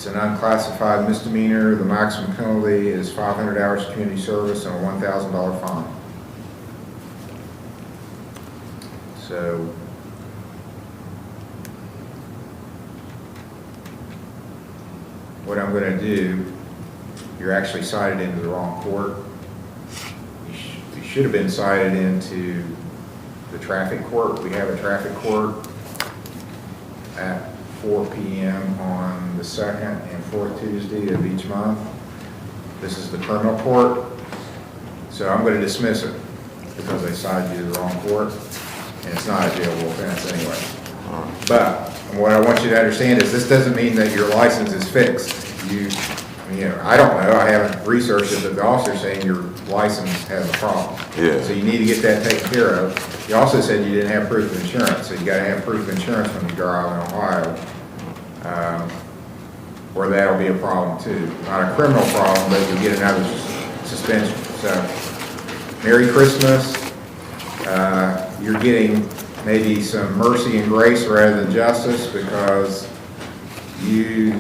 an unclassified misdemeanor. The maximum penalty is 500 hours of community service and a $1,000 fine. So, what I'm going to do, you're actually cited into the wrong court. You should have been cited into the traffic court. We have a traffic court at 4 p.m. on the second and fourth Tuesday of each month. This is the criminal court. So I'm going to dismiss it because they cited you to the wrong court, and it's not a jailable offense anyway. But what I want you to understand is this doesn't mean that your license is fixed. I don't know, I haven't researched it, but the officer's saying your license has a problem. Yeah. So you need to get that taken care of. You also said you didn't have proof of insurance, so you gotta have proof of insurance when you drive in Ohio. Or that'll be a problem too. Not a criminal problem, but you'll get another suspension. So, Merry Christmas. You're getting maybe some mercy and grace rather than justice because you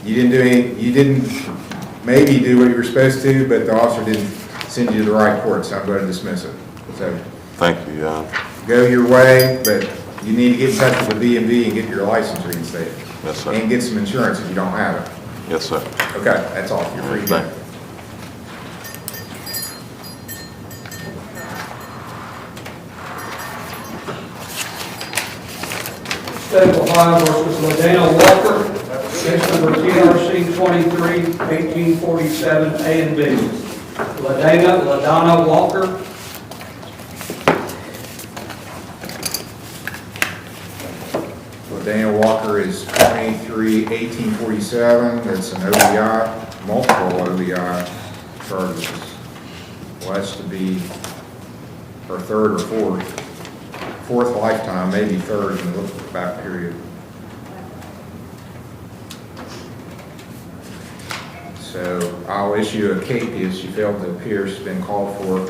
didn't maybe do what you were supposed to, but the officer didn't send you to the right court, so I'm going to dismiss it. So Thank you, go your way, but you need to get in touch with the DMV and get your license reinstated. Yes, sir. And get some insurance if you don't have it. Yes, sir. Okay, that's all. You're free to go. Thank you. State of Ohio versus Ladana Walker, case number TRC 23-1847, A and B. Ladana Walker. Ladana Walker is 23-1847. That's an OBI, multiple OBI charges. Well, that's to be her third or fourth lifetime, maybe third in the look back period. So I'll issue a capias. She failed to appear. She's been called for.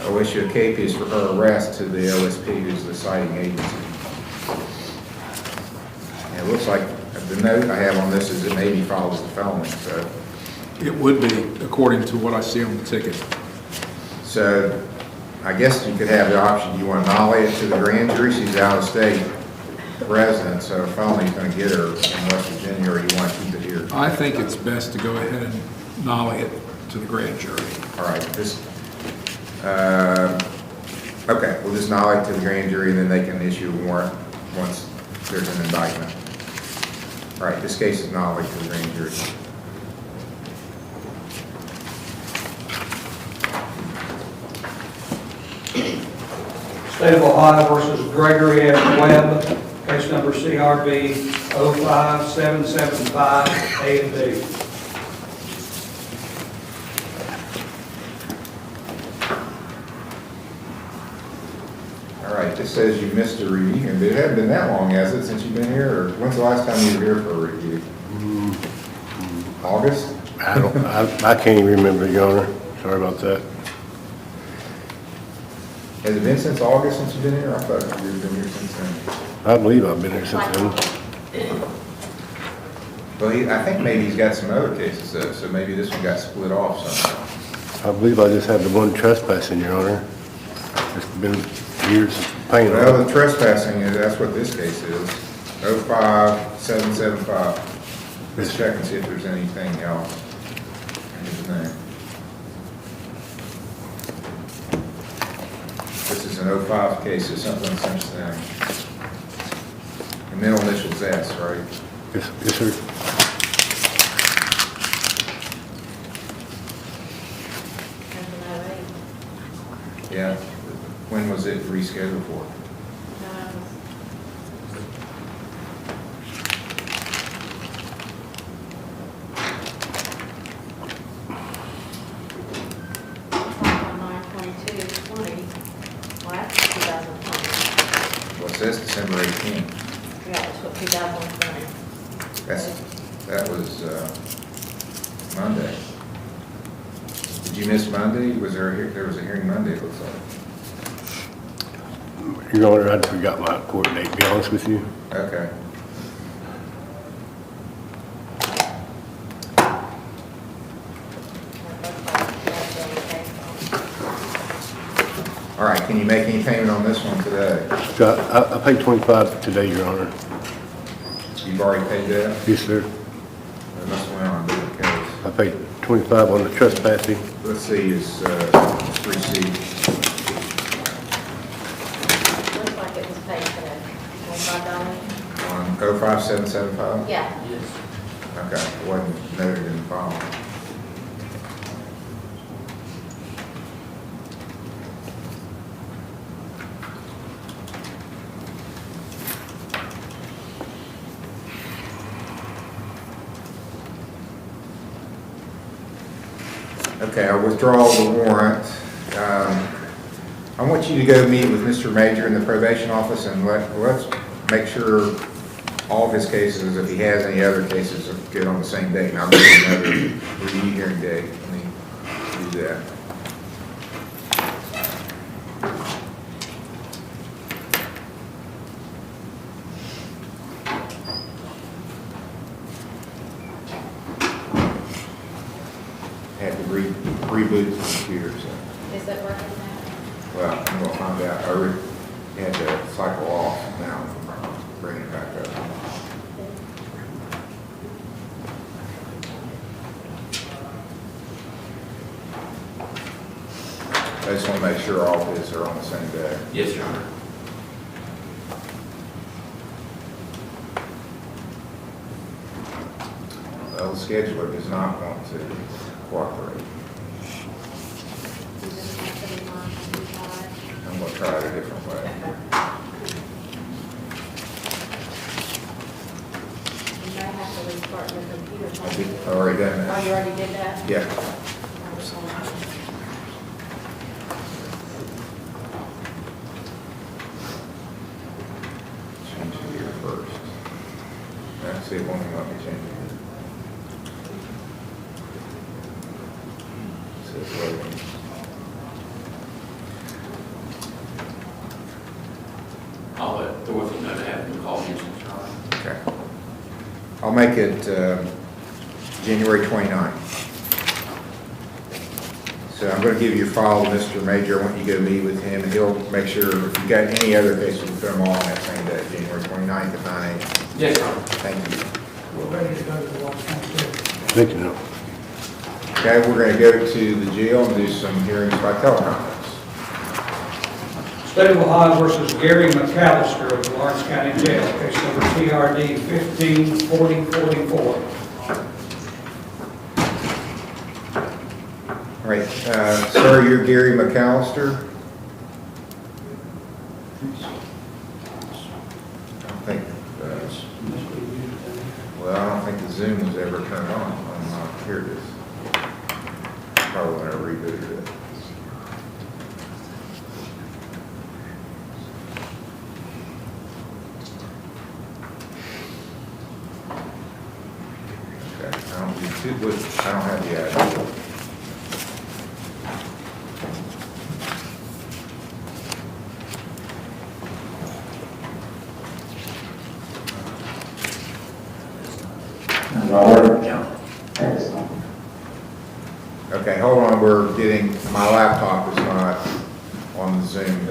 I'll issue a capias for her arrest to the OSP, who's the citing agency. And it looks like the note I have on this is it may be filed as a felony. So It would be, according to what I see on the ticket. So I guess you could have the option, you want to nolly it to the grand jury, she's out of state resident, so a felony's going to get her in West Virginia, or you want to keep it here? I think it's best to go ahead and nolly it to the grand jury. All right, okay, we'll just nolly it to the grand jury, and then they can issue a warrant once there's an indictment. All right, this case is nollied to the grand jury. State of Ohio versus Gregory F. Webb, case number CRB 05775, A and B. All right, this says you missed a review, and it hasn't been that long, has it, since you've been here, or when's the last time you were here for a review? August? I can't even remember, Your Honor. Sorry about that. Has it been since August since you've been here? I thought you've been here since then. I believe I've been here since then. Well, I think maybe he's got some other cases though, so maybe this one got split off somehow. I believe I just had the one trespassing, Your Honor. It's been years of paying. Well, the trespassing that's what this case is. 05775. Let's check and see if there's anything else. Here's the name. This is an 05 case, so something since then. The middle initial's S, right? Yes, sir. Yeah. When was it rescheduled for? Well, it says December 18th. Yeah, it's what 2020. That was Monday. Did you miss Monday? There was a hearing Monday, it looks like. Your Honor, I forgot my court date, to be honest with you. Okay. Can you make any payment on this one today? So I paid 25 today, Your Honor. You've already paid that? Yes, sir. It must have went on a different case. I paid 25 on the trespassing. Let's see his receipt. Looks like it was paid today. $25? On 05775? Yeah. Okay, it wasn't noted in the file. Okay, I withdraw the warrant. I want you to go meet with Mr. Major in the probation office and let's make sure all of his cases, if he has any other cases, are good on the same date. And I'll make another review hearing date. Let me do that. Had to reboot the computer, so, Is that working now? well, I'm gonna find out. Had to cycle off now, bring it back up. I just want to make sure all of his are on the same day. Yes, Your Honor. Well, the scheduler does not want to cooperate. You just have to remind me why. I'm going to try it a different way. You may have to restart your computer. I've already done Oh, that. you already did that? Yeah. Change it here first. Let's see if one can let me change it here. It says loading. I'll let Dorothy know to have them call you, Your Honor. Okay. I'll make it January 29th. So I'm going to give your file to Mr. Major. I want you to go meet with him, and he'll make sure if you've got any other cases, we'll put them all on that same day, January 29th at 9 a.m. Yes, Your Honor. Thank you. We're ready to go to the Washington State. Thank you, no. Okay, we're going to go to the jail and do some hearings by teleconference. State of Ohio versus Gary McAllister of the Lawrence County Jail, case number TRD 154044. All right, sir, you're Gary McAllister? I don't think, well, I don't think the Zoom was ever turned on. Here it is. Probably when I rebooted it. Okay, I don't have the idea. Okay, hold on, my laptop is not on the Zoom.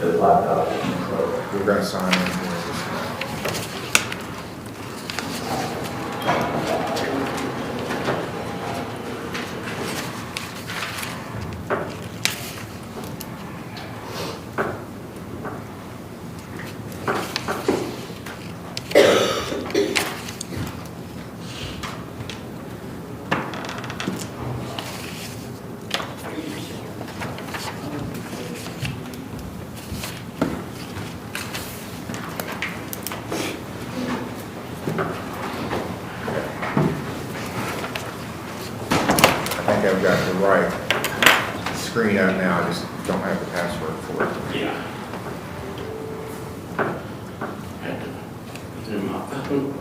We're going to sign in here. I think I've got the right screen up now, I just don't have the password for it. Yeah. Had to do my phone.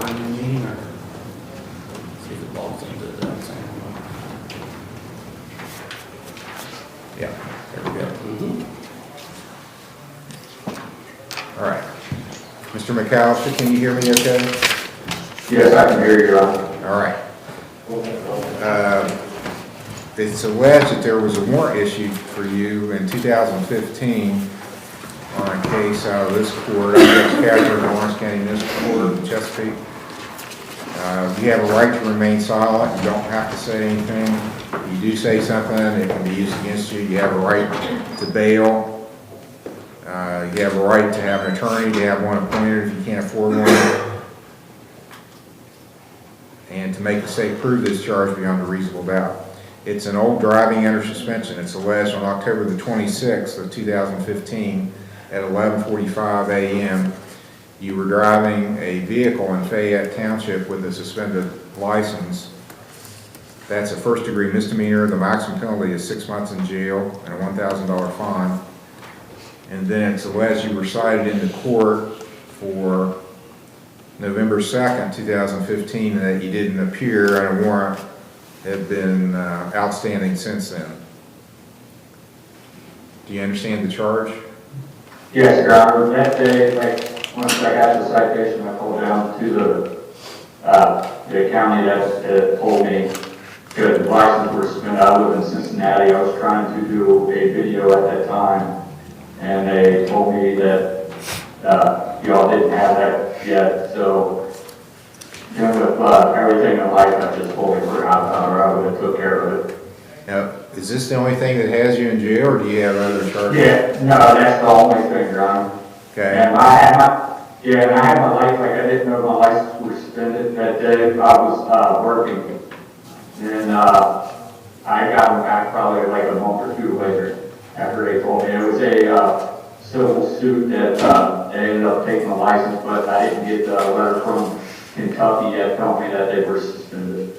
time in the meeting, or see if it logs into the same one? Yeah, there we go. Mm-hmm. All right. Mr. McAllister, can you hear me okay? Yes, I can hear you, Your Honor. All right. It's alleged that there was a warrant issued for you in 2015 on a case out of this court, Capture, Lawrence County Municipal Court in Chesapeake. You have a right to remain silent. You don't have to say anything. If you do say something, it can be used against you. You have a right to bail. You have a right to have an attorney, to have one appointed if you can't afford one, and to make the state prove this charge beyond a reasonable doubt. It's an old driving under suspension. It's alleged on October the 26th of 2015 at 11:45 a.m. You were driving a vehicle in Fayette Township with a suspended license. That's a first-degree misdemeanor. The maximum penalty is 6 months in jail and a $1,000 fine. And then it's alleged you were cited into court for November 2nd, 2015, and that you didn't appear, and a warrant had been outstanding since then. Do you understand the charge? Yes, Your Honor. That day, once I got the citation, I called down to the county that told me because the license were suspended. I live in Cincinnati. I was trying to do a video at that time, and they told me that y'all didn't have that yet. So, with everything in life, I just told me we're out of time, or I would have took care of it. Now, is this the only thing that has you in jail, or do you have other charges? Yeah, no, that's the only thing, Your Honor. Okay. And I had my license, like I didn't know my license was suspended that day. I was working, and I got them back probably like a month or two later after they told me. It was a civil suit that they ended up taking the license, but I didn't get the letter from Kentucky yet telling me that they were suspended.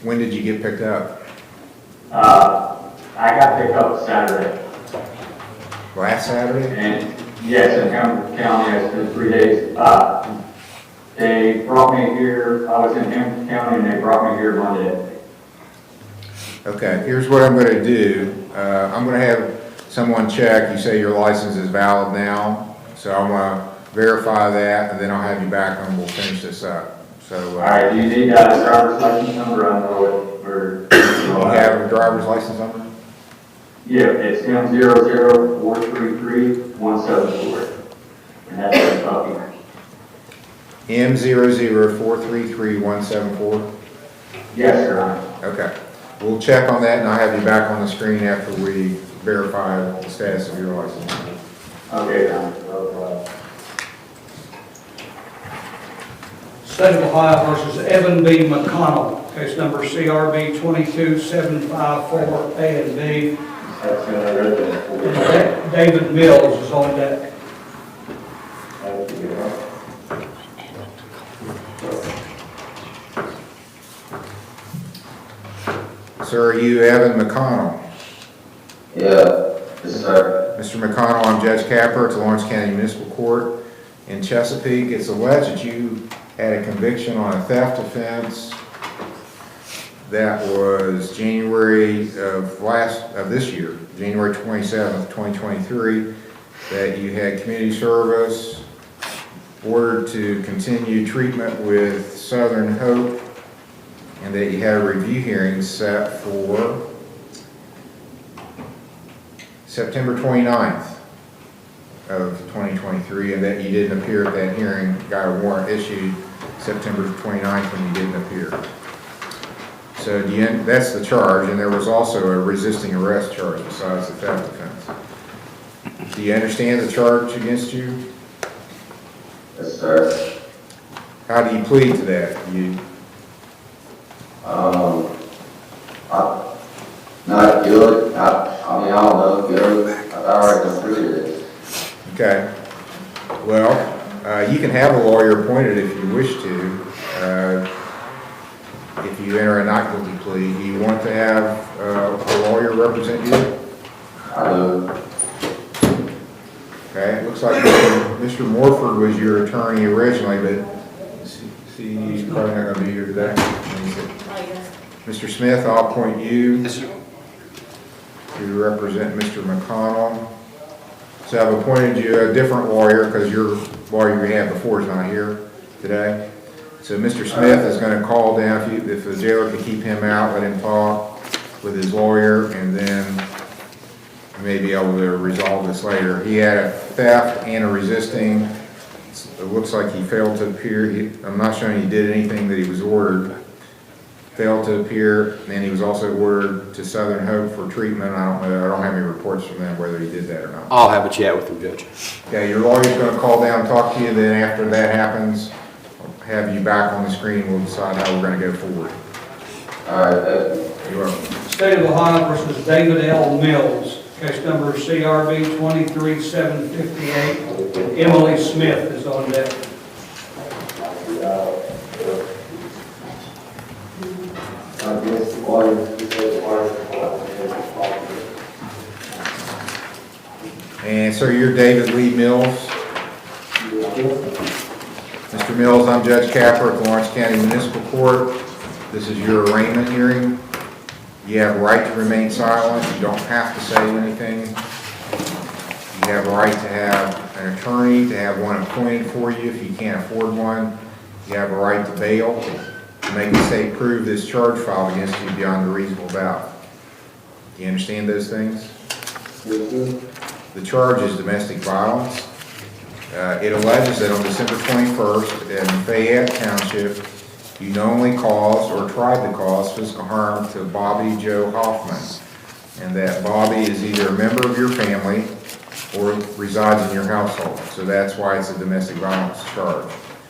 When did you get picked up? I got picked up Saturday. Last Saturday? And yes, in Hamilton County, it's been 3 days. They brought me here, I was in Hamilton County, and they brought me here Monday. Okay, here's what I'm going to do. I'm going to have someone check. You say your license is valid now, so I'm going to verify that, and then I'll have you back and we'll finish this up. So, All right, do you need that driver's license number? I know it, or... you have a driver's license number? Yeah, it's M00433-174, and that's Kentucky. M00433-174? Yes, Your Honor. Okay. We'll check on that, and I'll have you back on the screen after we verify the status of your license. Okay, Your Honor. State of Ohio versus Evan B. McConnell, case number CRB 22754 A and B. That's going to read that. David Mills is on deck. Sir, are you Evan McConnell? Yeah, yes, sir. Mr. McConnell, I'm Judge Capper at the Lawrence County Municipal Court in Chesapeake. It's alleged that you had a conviction on a theft offense that was January of this year, January 27th, 2023, that you had community service, ordered to continue treatment with Southern Hope, and that you had a review hearing set for September 29th of 2023, and that you didn't appear at that hearing, got a warrant issued September 29th when you didn't appear. So that's the charge, and there was also a resisting arrest charge besides the theft offense. Do you understand the charge against you? Yes, sir. How do you plead to that? Not good. I mean, I don't know, good. I've already completed it. Okay. Well, you can have a lawyer appointed if you wish to. If you enter a not guilty plea, do you want to have a lawyer represent you? I do. Okay, it looks looks like Mr. Morford was your attorney originally, but see, he's probably not gonna be here today. Later. Mr. Smith, I'll appoint you Yes, sir. to represent Mr. McConnell. So I've appointed you a different lawyer because your lawyer you had before is not here today. So Mr. Smith is going to call down, if the jailer could keep him out, let him talk with his lawyer, and then we may be able to resolve this later. He had a theft and a resisting. It looks like he failed to appear. I'm not showing he did anything that he was ordered. Failed to appear, and he was also ordered to Southern Hope for treatment. I don't know, I don't have any reports from them whether he did that or not. I'll have a chat with him, Judge. Okay, your lawyer's gonna call down and talk to you, then after that happens, I'll have you back on the screen, we'll decide how we're gonna go forward. All right, You are, State of Ohio versus David L. Mills, case number CRB 23758. Emily Smith is on deck. and so you're David Lee Mills? Mr. Mills, I'm Judge Capper at the Lawrence County Municipal Court. This is your arraignment hearing. You have a right to remain silent. You don't have to say anything. You have a right to have an attorney, to have one appointed for you if you can't afford one. You have a right to bail, to make the state prove this charge filed against you beyond a reasonable doubt. Do you understand those things? The charge is domestic violence. It alleges that on December 21st in Fayette Township, you knowingly caused or tried to cause physical harm to Bobby Joe Hoffman, and that Bobby is either a member of your family or resides in your household. So that's why it's a domestic violence charge.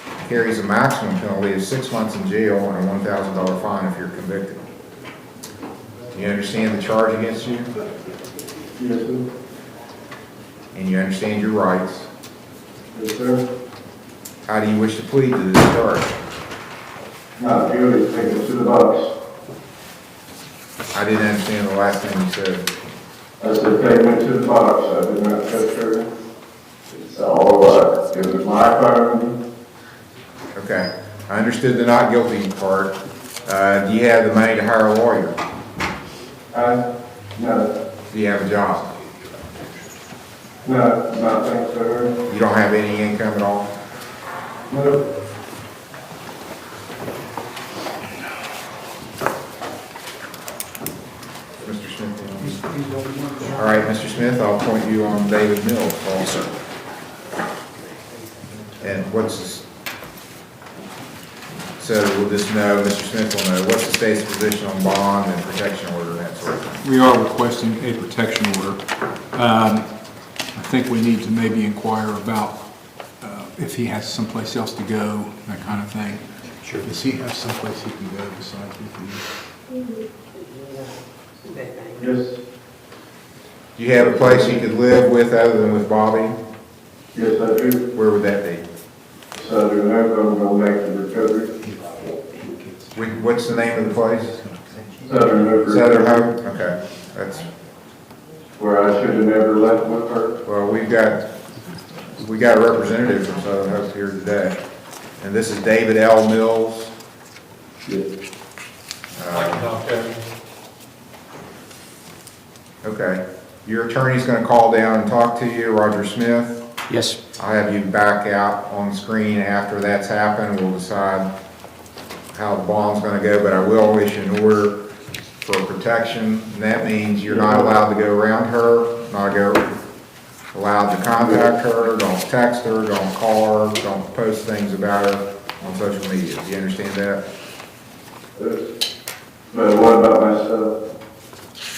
It carries a maximum penalty of 6 months in jail and a $1,000 fine if you're convicted. Do you understand the charge against you? Yes, sir. And you understand your rights? Yes, sir. How do you wish to plead to this charge? Not guilty, take it to the box. I didn't understand the last thing you said. I said, take me to the box, I did not touch her. It's all right, it was my phone. Okay, I understood the not guilty part. Do you have the money to hire a lawyer? No, Do you have a job? no, nothing, sir. You don't have any income at all? No. Mr. Smith? All right, Mr. Smith, I'll point you on David Mills also. And what's this? So we'll just know, Mr. Smith will know, what's the state's position on bond and protection order and that sort of thing? We are requesting a protection order. I think we need to maybe inquire about if he has someplace else to go, that kind of thing. Sure. Does he have someplace he can go besides with you? Yes, Do you have a place you could live with other than with Bobby? yes, I do. Where would that be? Southern Hope, I'm going back to recovery. What's the name of the place? Southern Hope. Southern Hope? Okay, that's, Where I should have never left with her. well, we got a representative from Southern Hope here today. And this is David L. Mills. Yes. Okay. Your attorney's gonna call down and talk to you, Roger Smith. Yes. I'll have you back out on screen after that's happened. We'll decide how the bond's gonna go, but I will issue an order for protection. And that means you're not allowed to go around her, not allowed to contact her, don't text her, don't call her, don't post things about her on social media. Do you understand that? But what about myself?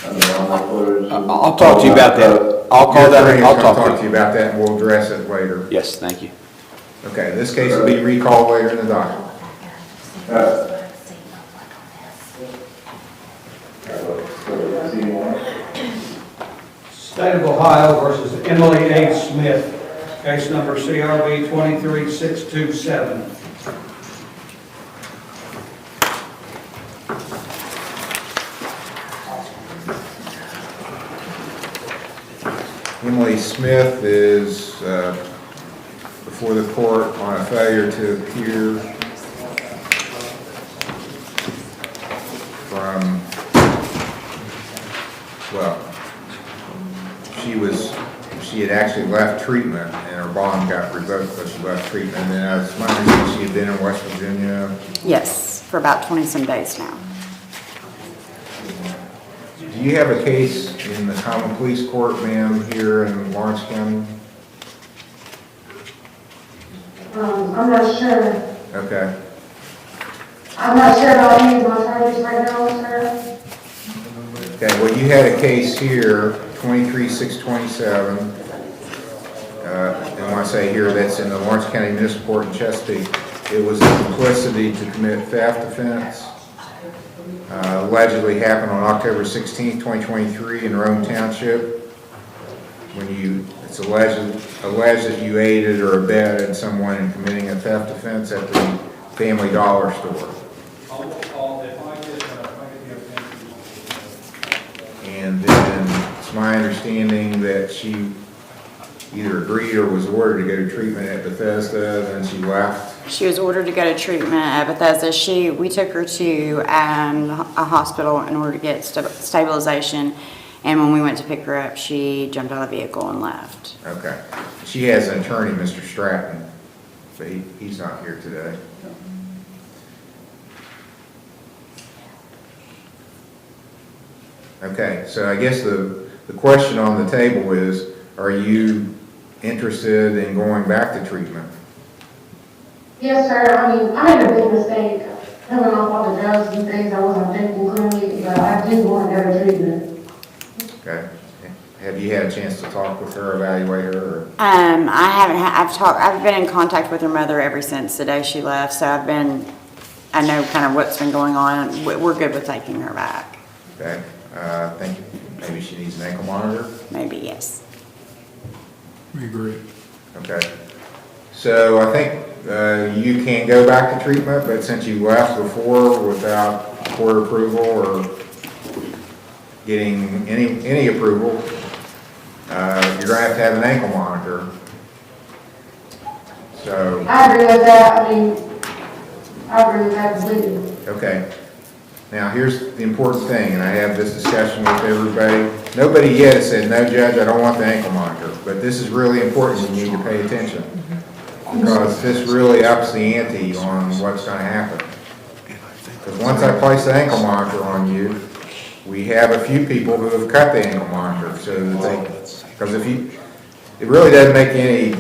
I mean, all my clothes. I'll talk to you about that. I'll call Your that, attorney's I'll gonna talk to you. about that and we'll address it later. Yes, thank you. Okay, this case will be recalled later in the docket. State of Ohio versus Emily A. Smith, case number CRB 23627. Emily Emily Smith is before the court on a failure to appear from, well, she had actually left treatment and her bond got revoked because she left treatment. And then as my understanding, she had been in West Virginia. Yes, for about 20-some days now. Do you have a case in the Common Police Court, ma'am, here in Lawrence County? I'm not sure. Okay. I'm not sure about any of my charges right now, sir. Okay, well, you had a case here, 23-627. And when I say here, that's in the Lawrence County Municipal Court in Chesapeake. It was a complicity to commit theft offense. Allegedly happened on October 16, 2023 in Rome Township. It's alleged that you aided or abetted someone in committing a theft offense at the Family Dollar store. And then it's my understanding that she either agreed or was ordered to go to treatment at Bethesda, then she left. She was ordered to go to treatment at Bethesda. We took her to a hospital in order to get stabilization, and when we went to pick her up, she jumped out of the vehicle and left. Okay. She has an attorney, Mr. Stratton, but he's not here today. Okay, so I guess the question on the table is, are you interested in going back to treatment? Yes, sir. I mean, I made a big mistake coming off all the drugs and things I wasn't thinking clearly, but I do want to go to treatment. Okay. Have you had a chance to talk with her, evaluate her? Or? I haven't. I've been in contact with her mother ever since the day she left, so I know kind of what's been going on. We're good with taking her back. Okay. Think maybe she needs an ankle monitor? Maybe, yes. We agree. Okay. So I think you can go back to treatment, but since you left before without court approval or getting any approval, you're going to have an ankle monitor. So. I agree with that. I mean, I agree with that completely. Okay. Now, here's the important thing, and I have this discussion with everybody. Nobody yet has said, no, Judge, I don't want the ankle monitor. But this is really important. You need to pay attention. Because this really ups the ante on what's going to happen. Because once I place the ankle monitor on you, we have a few people who have cut the ankle monitor. So that because it really doesn't make any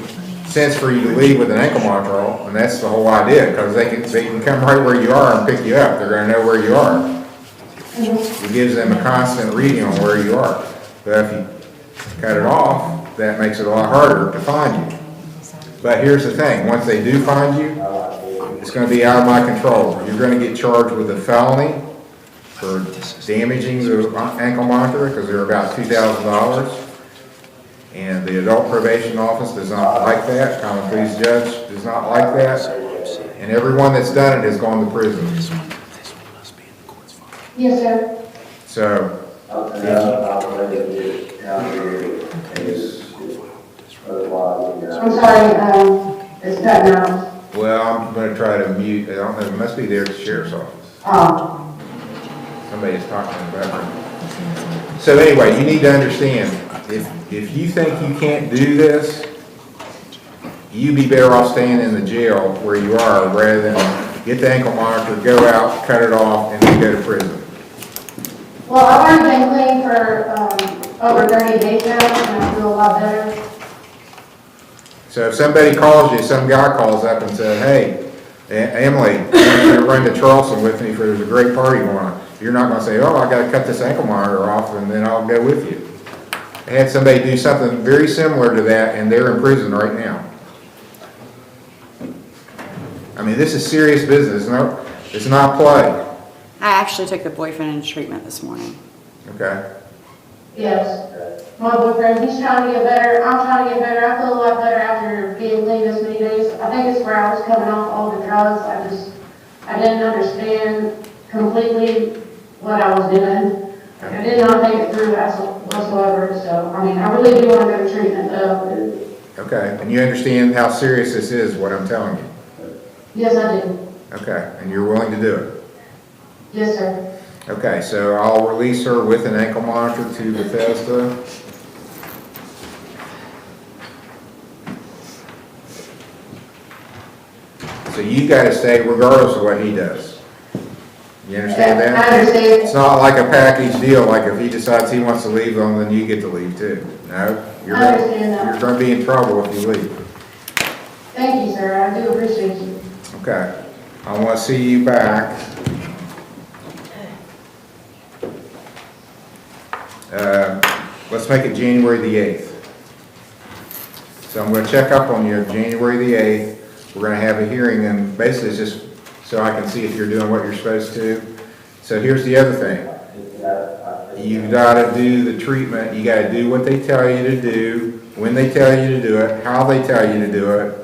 sense for you to leave with an ankle monitor on, and that's the whole idea, because they can come right where you are and pick you up. They're going to know where you are. It gives them a constant reading on where you are. But if you cut it off, that makes it a lot harder to find you. But here's the thing, once they do find you, it's going to be out of my control. You're going to get charged with a felony for damaging the ankle monitor, because they're about $2,000. And the adult probation office does not like that. Common pleas judge does not like that. And everyone that's done it has gone to prison. Yes, sir. So, I'm sorry, it's cutting out. well, I'm going to try to mute. I don't know, it must be there at the sheriff's office. Somebody is talking in the background. So anyway, you need to understand, if you think you can't do this, you'd be better off staying in the jail where you are rather than get the ankle monitor, go out, cut it off, and then go to prison. Well, I've already been clean for over 30 days now, and I feel a lot better. So if somebody calls you, some guy calls up and says, hey, Emily, I want you to run to Charleston with me for there's a great party going on. You're not going to say, oh, I got to cut this ankle monitor off and then I'll go with you. I had somebody do something very similar to that and they're in prison right now. I mean, this is serious business. No, it's not play. I actually took the boyfriend into treatment this morning. Okay. Yes. My boyfriend, he's trying to get better. I'm trying to get better. I feel a lot better after being clean this many days. I think it's where I was coming off all the drugs. I didn't understand completely what I was doing. I did not think it through as whatsoever, so, I mean, I really do want to go to treatment though. Okay, and you understand how serious this is, what I'm telling you? Yes, I do. Okay, and you're willing to do it? Yes, sir. Okay, so I'll release her with an ankle monitor to Bethesda. So you gotta stay regardless of what he does. You understand I that? understand. It's not like a package deal, like if he decides he wants to leave, then you get to leave too. No? You're I understand that. You're gonna be in trouble if you leave. Thank you, sir. I do appreciate you. Okay. I wanna see you back. Let's make it January the 8th. So I'm gonna check up on you January the 8th. We're gonna have a hearing, and basically it's just so I can see if you're doing what you're supposed to. So here's the other thing. You've gotta do the treatment, you gotta do what they tell you to do, when they tell you to do it, how they tell you to do it,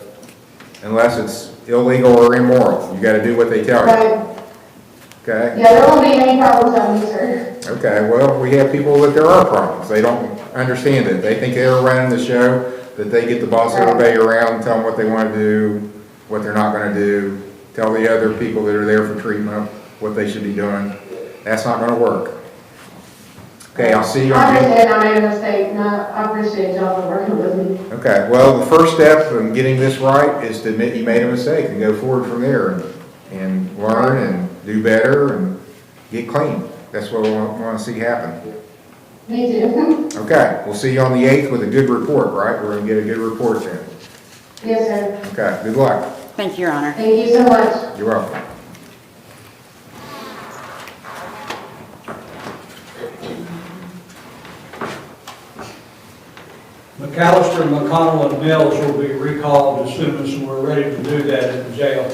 unless it's illegal or immoral. You gotta do what they tell you. Right. Okay? Yeah, there won't be any problems on me, sir. Okay, well, we have people that there are problems. They don't understand it. They think they're running the show, that they get to boss everybody around and tell them what they want to do, what they're not going to do, tell the other people that are there for treatment what they should be doing. That's not going to work. Okay, I'll see you I on June. understand I made a mistake, and I appreciate y'all for working with me. Okay, well, the first step in getting this right is to admit you made a mistake and go forward from there and learn and do better and get clean. That's what we want to see happen. Me too. Okay, we'll see you on the 8th with a good report, right? We're going to get a good report then. Yes, sir. Okay, good luck. Thank you, Your Honor. Thank you so much. You're welcome. McAllister, McConnell, and Mills will be recalled as soon as we're ready to do that in the jail.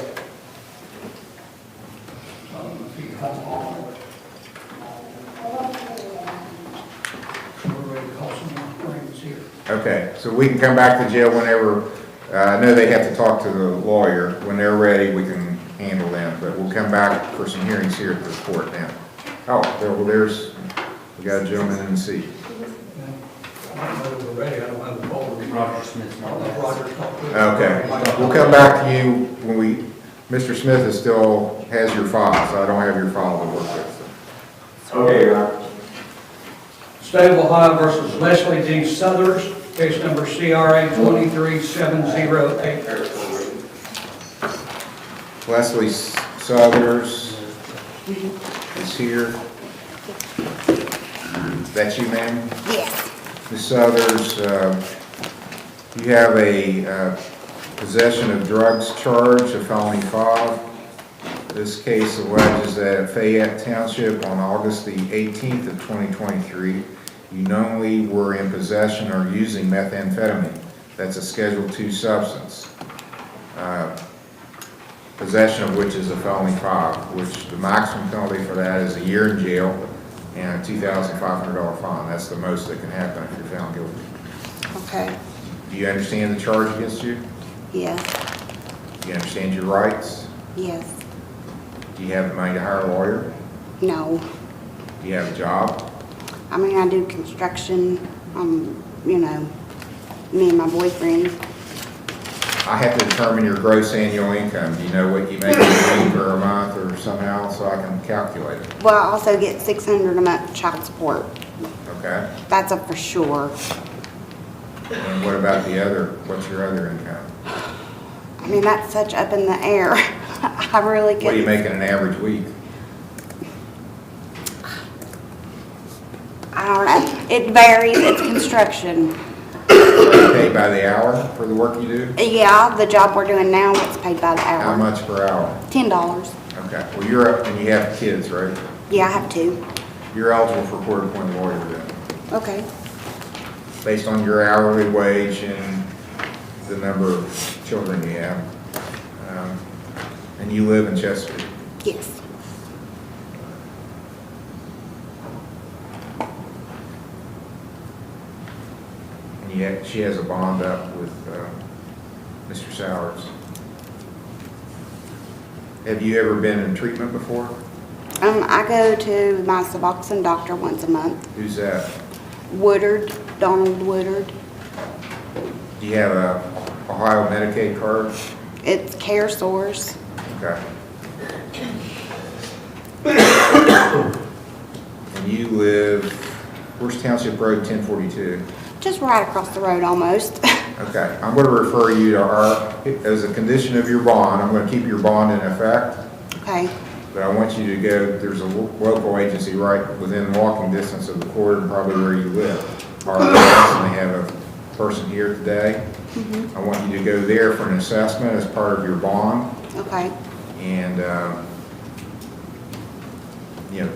We're ready to call some more friends here. Okay, so we can come back to jail whenever, I know they have to talk to the lawyer. When they're ready, we can handle them, but we'll come back for some hearings here at the court now. Oh, we got a gentleman in the seat. I don't know if we're ready, I don't have the folder. Roger Smith's not there. Roger's talked to. Okay, we'll come back to you when Mr. Smith has your file, so I don't have your file to work with. Okay, Your Honor. State of Ohio versus Leslie D. Southers, case number CRA 23708. Leslie Southers is here. That's you, ma'am? Yes. Ms. Southers, you have a possession of drugs charge, a felony 5. This case alleges that Fayette Township on August the 18th of 2023, you knowingly were in possession or using methamphetamine. That's a Schedule II substance. Possession of which is a felony 5, which the maximum penalty for that is a year in jail and a $2,500 fine. That's the most that can happen if you're found guilty. Okay. Do you understand the charge against you? Yes. Do you understand your rights? Yes. Do you have the money to hire a lawyer? No. Do you have a job? I mean, I do construction, you know, me and my boyfriend. I have to determine your gross annual income. Do you know what you make a week or a month or somehow so I can calculate it? Well, I also get $600 a month child support. Okay. That's a for sure. And what about what's your other income? I mean, that's such up in the air. I really What are you couldn't. making an average week? I don't know. It varies. It's construction. Paid by the hour for the work you do? Yeah, the job we're doing now gets paid by the How hour. much per hour? $10. Okay. Well, you're up and you have kids, right? Yeah, I have 2. You're eligible for court-appointed lawyer then, Okay. based on your hourly wage and the number of children you have. And you live in Chester. Yes. And she has a bond up with Mr. Sowers. Have you ever been in treatment before? I go to my Suboxone doctor once a month. Who's that? Woodard, Donald Woodard. Do you have a Ohio Medicaid card? It's Care Source. Okay. And you live, where's Township Road 1042? Just right across the road almost. Okay, I'm going to refer you to as a condition of your bond, I'm going to keep your bond in effect, Okay, but I want you to go, there's a local agency right within walking distance of the court and probably where you live. RRS, and they have a person here today. I want you to go there for an assessment as part of your bond. okay, And, you know,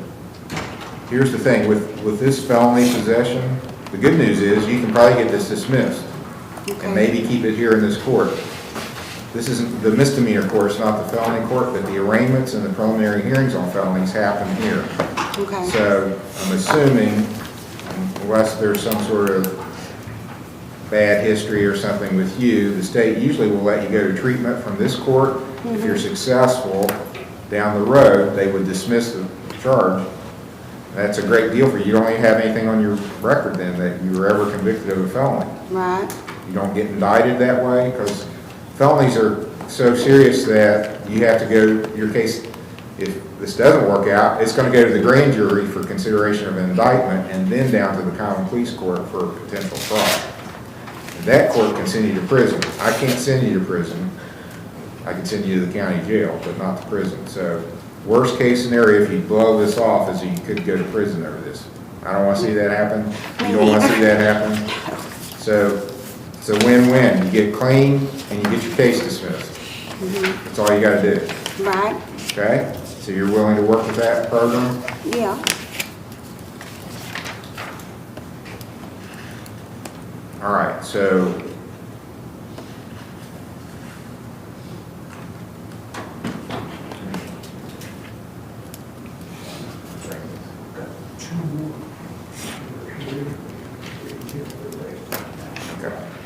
here's the thing, with this felony possession, the good news is you can probably get this dismissed okay. and maybe keep it here in this court. This isn't the misdemeanor court, it's not the felony court, but the arraignments and the preliminary hearings on felonies happen here. Okay, So I'm assuming, unless there's some sort of bad history or something with you, the state usually will let you go to treatment from this court. If you're successful, down the road, they would dismiss the charge. That's a great deal for you. You don't even have anything on your record then that you were ever convicted of a felony. right, You don't get indicted that way because felonies are so serious that you have to go, your case, if this doesn't work out, it's going to go to the grand jury for consideration of an indictment and then down to the common police court for potential trial. And that court can send you to prison. I can't send you to prison. I can send you to the county jail, but not to prison. So worst case scenario, if you blow this off, is you could go to prison over this. I don't want to see that happen. You don't want to see that happen. So it's a win-win. You get clean and you get your case dismissed. That's all you got to do. right, Okay? So you're willing to work with that program? yeah, All right, so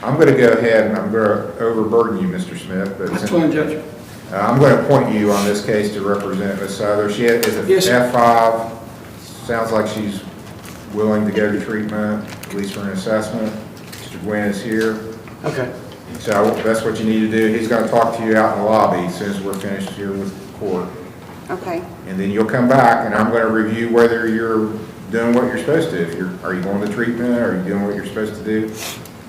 I'm going to go ahead and I'm going to overburden you, Mr. Smith, but That's fine, Judge. I'm going to appoint you on this case to represent Ms. Souther. She is a Yes, sir. F5. Sounds like she's willing to go to treatment, at least for an assessment. Mr. Gwynn is here. Okay. So that's what you need to do. He's going to talk to you out in the lobby as soon as we're finished here with the court. okay, And then you'll come back and I'm going to review whether you're doing what you're supposed to. Are you going to treatment? Are you doing what you're supposed to do?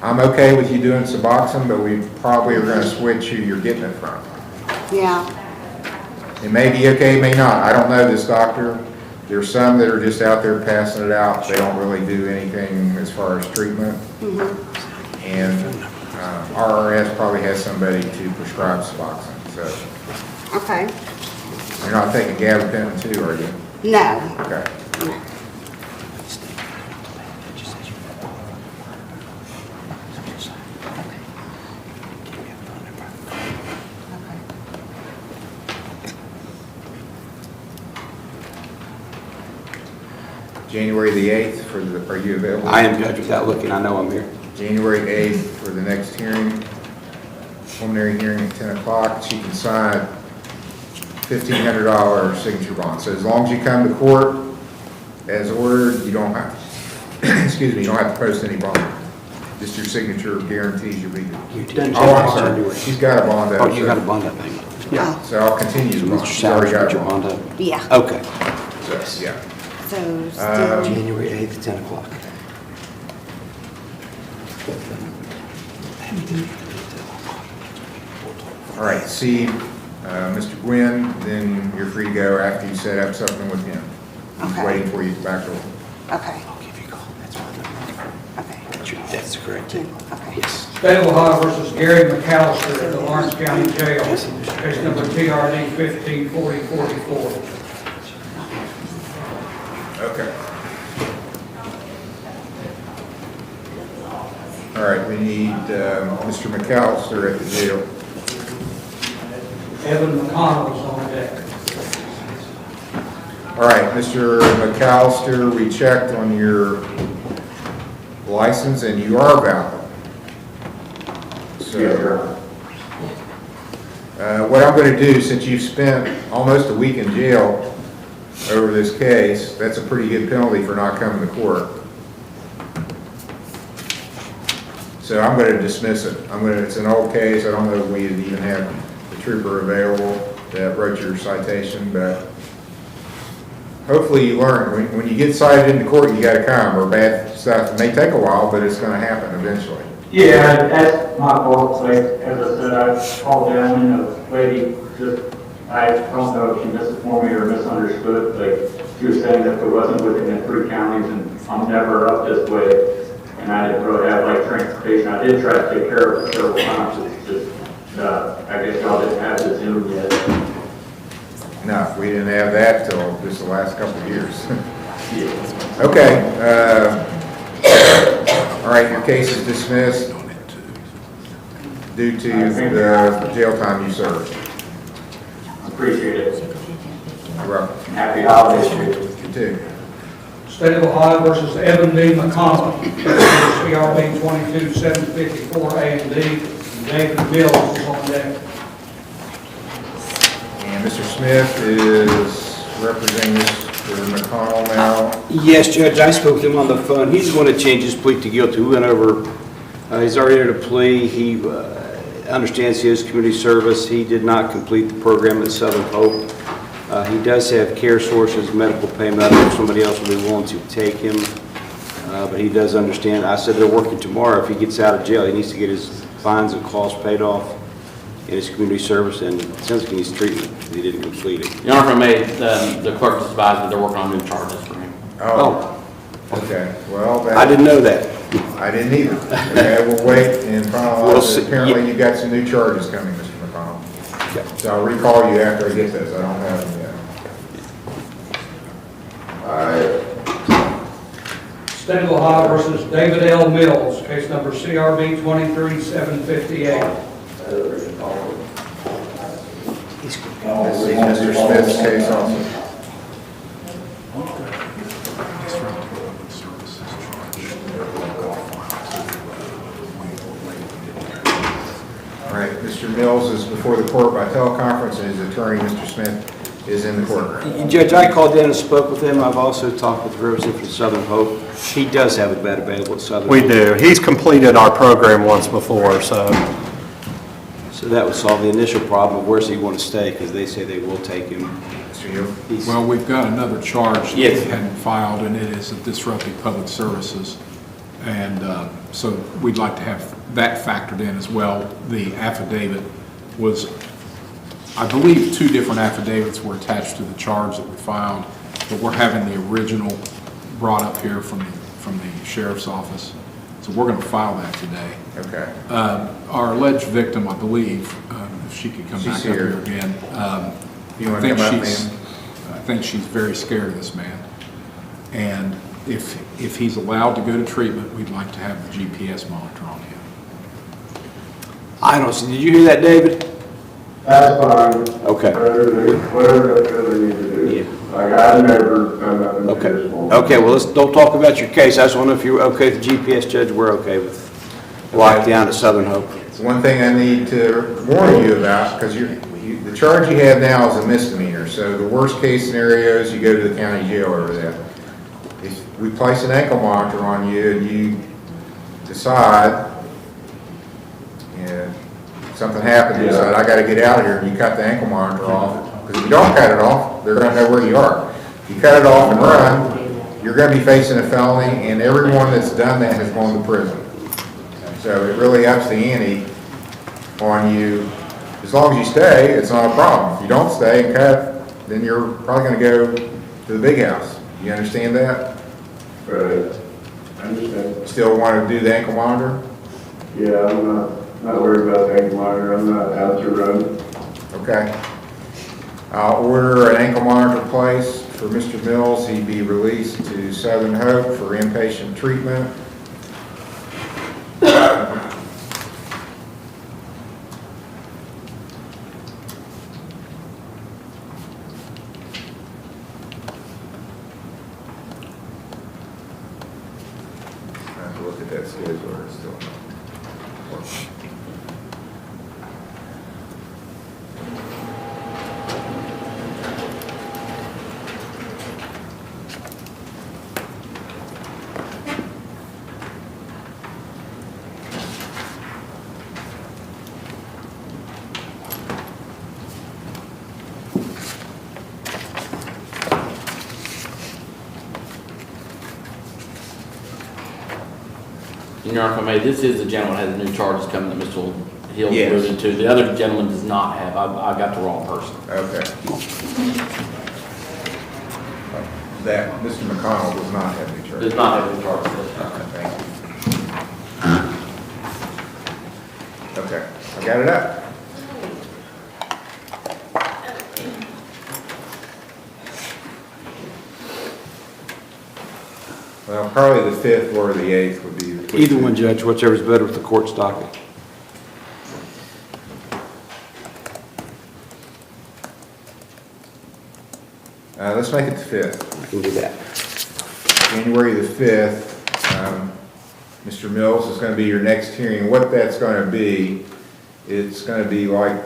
I'm okay with you doing Suboxone, but we probably are going to switch who you're getting it from. yeah, It may be okay, it may not. I don't know this doctor. There's some that are just out there passing it out. They don't really do anything as far as treatment. And RRS probably has somebody to prescribe Suboxone. So okay. you're not taking gabapentin too, are you? No, Okay. no. January the 8th are you available? I am, Judge, without looking. I know I'm here. January 8th for the next hearing, preliminary hearing at 10 o'clock. She can sign a $1,500 signature bond. So as long as you come to court as ordered, you don't have, excuse me, you don't have to post any bond. Just your signature guarantees you'll be good. You done Oh, I'm January. sorry. She's got a bond Oh, up. you got a bond up payment? Yeah. So I'll continue the bond. Mr. She's already Sowers, got got a your bond bond. up? Yeah, Okay. So, yeah. so still, January 8th at 10 o'clock. All right, see Mr. Gwynn, then you're free to go after you set up something with him. He's Okay. waiting for you at the back door. okay, I'll give you a call. That's my number. okay, That's the correct thing. okay. Yes. State of Ohio versus Gary McAllister at the Lawrence County Jail. Case number TRD 154044. Okay. All right, we need Mr. McAllister at the jail. Evan McConnell is on deck. All right, Mr. McAllister, we checked on your license and you are valid. So, what I'm going to do, since you've spent almost a week in jail over this case, that's a pretty good penalty for not coming to court. So I'm going to dismiss it. It's an old case. I don't know if we even have the trooper available that wrote your citation, but hopefully you learn. When you get cited into court, you got to come, or bad stuff. It may take a while, but it's going to happen eventually. Yeah, that's my fault. Like, as I said, I called down and the lady just, I don't know if she misinformed me or misunderstood. Like, she was saying that there wasn't within the 3 counties and I'm never up this way. And I didn't really have like transportation. I did try to take care of it several times. It's just, I guess y'all didn't have the Zoom yet. No, we didn't have that till just the last couple of years. Yeah. Okay. All right, your case is dismissed due to the jail time you served. Appreciate it. You're welcome. Happy holidays to you. You too. State of Ohio versus Evan B. McConnell, CRB 22754 A and D, and David Mills is on deck. And Mr. Smith is representing Mr. McConnell now. Yes, Judge, I spoke to him on the phone. He's going to change his plea to guilty. We went over, he's already entered a plea. He understands his community service. He did not complete the program at Southern Hope. He does have care sources, medical payment. I don't know if somebody else will be willing to take him, but he does understand. I said they're working tomorrow. If he gets out of jail, he needs to get his fines and costs paid off in his community service, and it sounds like he needs treatment because he didn't complete it. Your Honor, if I may, the clerk just advised me they're working on new charges for him. Oh, okay. Well, I didn't know that. I didn't either. Okay, we'll wait and finalize. We'll see. Apparently you got some new charges coming, Mr. McConnell. Okay. So I'll recall you after I get those. I don't have them yet. All right. State of Ohio versus David L. Mills, case number CRB 23758. This is Mr. Smith's case also. All right, Mr. Mills is before the court by teleconference, and his attorney, Mr. Smith, is in the courtroom. Judge, I called in and spoke with him. I've also talked with the representative from Southern Hope. He does have a bed available at Southern We Hope. do. He's completed our program once before, so. So that would solve the initial problem of where's he want to stay, because they say they will take him. Mr. Hill? Well, we've got another charge that we Yes. hadn't filed, and it is of disrupting public services. And so we'd like to have that factored in as well. The affidavit was, I believe 2 different affidavits were attached to the charge that we filed, but we're having the original brought up here from the sheriff's office. So we're going to file that today. Okay. Our alleged victim, I believe, if she could come She's back up here. here again. You want to come up, ma'am? I think she's very scared of this man. And if he's allowed to go to treatment, we'd like to have the GPS monitor on him. I don't see, did you hear that, David? That's fine. Okay. Whatever they need to do. Yeah. Like, I never done nothing. Okay. Okay, well, don't talk about your case. I just want to know if you're okay with the GPS, Judge. We're okay with lockdown at Southern Hope. It's one thing I need to warn you about, because the charge you have now is a misdemeanor. So the worst case scenario is you go to the county jail over that. If we place an ankle monitor on you and you decide, and something happens, you decide, I gotta get out of here, and you cut the ankle monitor off. Because if you don't cut it off, they're gonna know where you are. If you cut it off and run, you're gonna be facing a felony, and everyone that's done that has gone to prison. So it really ups the ante on you. As long as you stay, it's not a problem. If you don't stay and cut, then you're probably gonna go to the big house. You understand that? Right. I understand. Still want to do the ankle monitor? Yeah, I'm not worried about the ankle monitor. I'm not out to run. Okay. I'll order an ankle monitor placed for Mr. Mills. He'd be released to Southern Hope for inpatient treatment. I have to look at that schedule. It's still not working. Your Honor, if I may, this is the gentleman who has the new charges coming that Mr. Hill's Yes. alluding to. The other gentleman does not have. I got the wrong person. Okay. That Mr. McConnell does not have any charges. Does not have the charges. Okay, thank you. Okay, I got it up. Well, probably the 5th or the 8th would be. Either one, Judge, whichever's better with the court's docket. Let's make it the 5th. I can do that. January the 5th, Mr. Mills is going to be your next hearing. What that's going to be, it's going to be like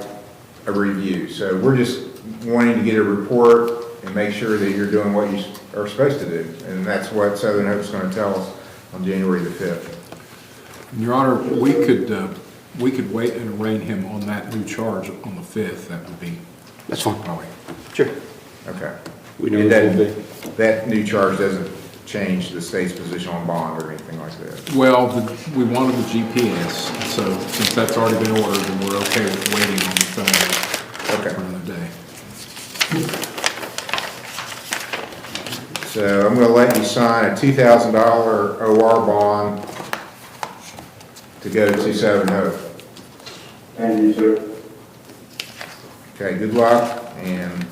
a review. So we're just wanting to get a report and make sure that you're doing what you are supposed to do. And that's what Southern Hope's going to tell us on January the 5th. Your Honor, we could wait and arraign him on that new charge on the 5th. That would be. That's fine. Probably. Sure. Okay. We know what it will be. That new charge doesn't change the state's position on bond or anything like that. Well, we wanted the GPS, so since that's already been ordered, then we're okay with waiting on the phone Okay. for another day. So I'm going to let you sign a $2,000 OR bond to go to Southern Hope. Thank you, sir. Okay, good luck and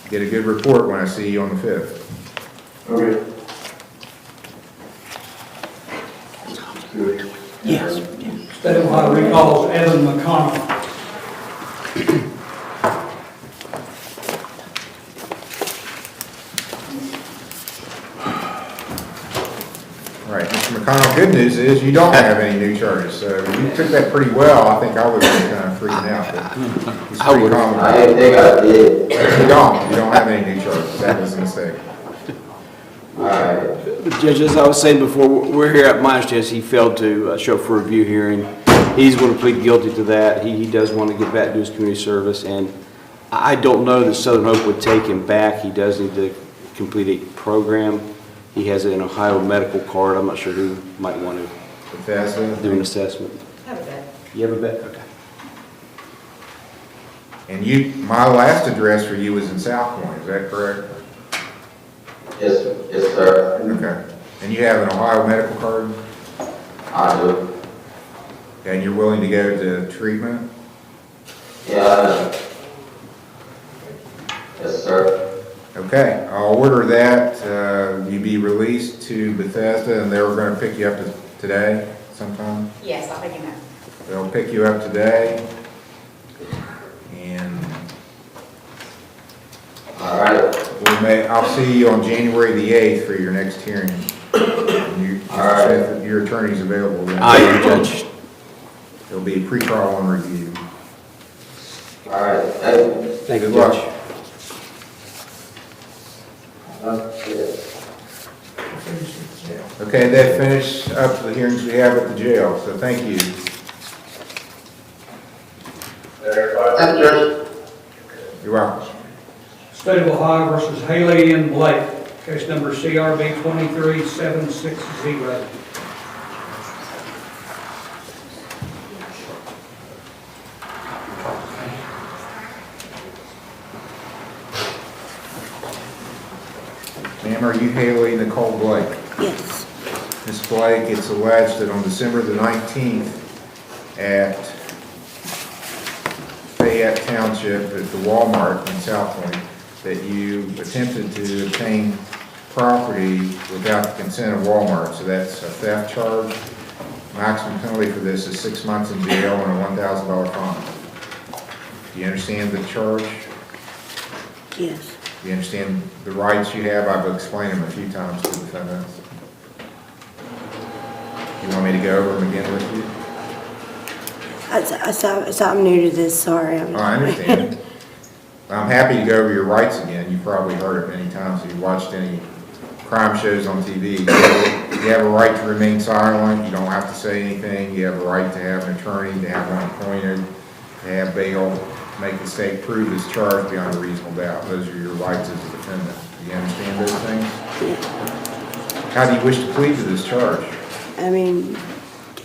get a good report when I see you on the 5th. Okay. State of Ohio recalls Evan McConnell. All right, Mr. McConnell, good news is you don't have any new charges, so you took that pretty well. I think I would have been kind of freaking out, but he's pretty calm. I didn't think I did. You don't have any new charges. That was a mistake. All right. But Judge, as I was saying before, we're here at my understanding, he failed to show up for a review hearing. He's going to plead guilty to that. He does want to get back to his community service, and I don't know that Southern Hope would take him back. He does need to complete a program. He has an Ohio medical card. I'm not sure who might want to Bethesda. do an assessment. Have a bet. You have a bet? Okay. And my last address for you was in South Point, is that correct? Yes, sir. Okay. And you have an Ohio medical card? I do. Okay, and you're willing to go to treatment? Yeah. Yes, sir. Okay, I'll order that. You be released to Bethesda, and they were going to pick you up today sometime? Yes, I'll pick him up. They'll pick you up today. And All right. I'll see you on January the 8th for your next hearing. And All right. your attorney's available then. I am, Judge. There'll be a pre-trial and review. All right. Thank you. Thank you, Good luck. Judge. Okay, that finished up the hearings we have at the jail, so thank you. Thank you, Judge. You're welcome. State of Ohio versus Haley N. Blake, case number CRB 23760. Ma'am, are you Haley Nicole Blake? Yes. Ms. Blake, it's alleged that on December the 19th at Fayette Township at the Walmart in South Point, that you attempted to obtain property without the consent of Walmart, so that's a theft charge. Maximum penalty for this is 6 months in jail and a $1,000 fine. Do you understand the charge? Yes. Do you understand the rights you have? I've explained them a few times to the defendants. You want me to go over them again with you? So I'm new to this, sorry. Oh, I understand. I'm happy to go over your rights again. You've probably heard it many times if you've watched any crime shows on TV. You have a right to remain silent. You don't have to say anything. You have a right to have an attorney, to have one appointed, to have bail, to make the state prove his charge beyond a reasonable doubt. Those are your rights as a defendant. Do you understand those things? How do you wish to plead to this charge? I mean,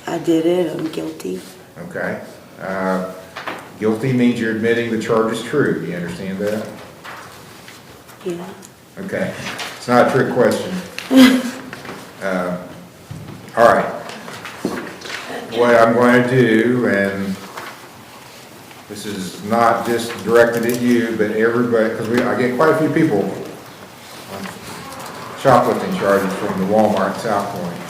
I did it, I'm guilty. Okay. Guilty means you're admitting the charge is true. Do you understand that? Yeah. Okay. It's not a trick question. All right. What I'm going to do, and this is not just directed at you, but everybody, because I get quite a few people on shoplifting charges from the Walmart South Point.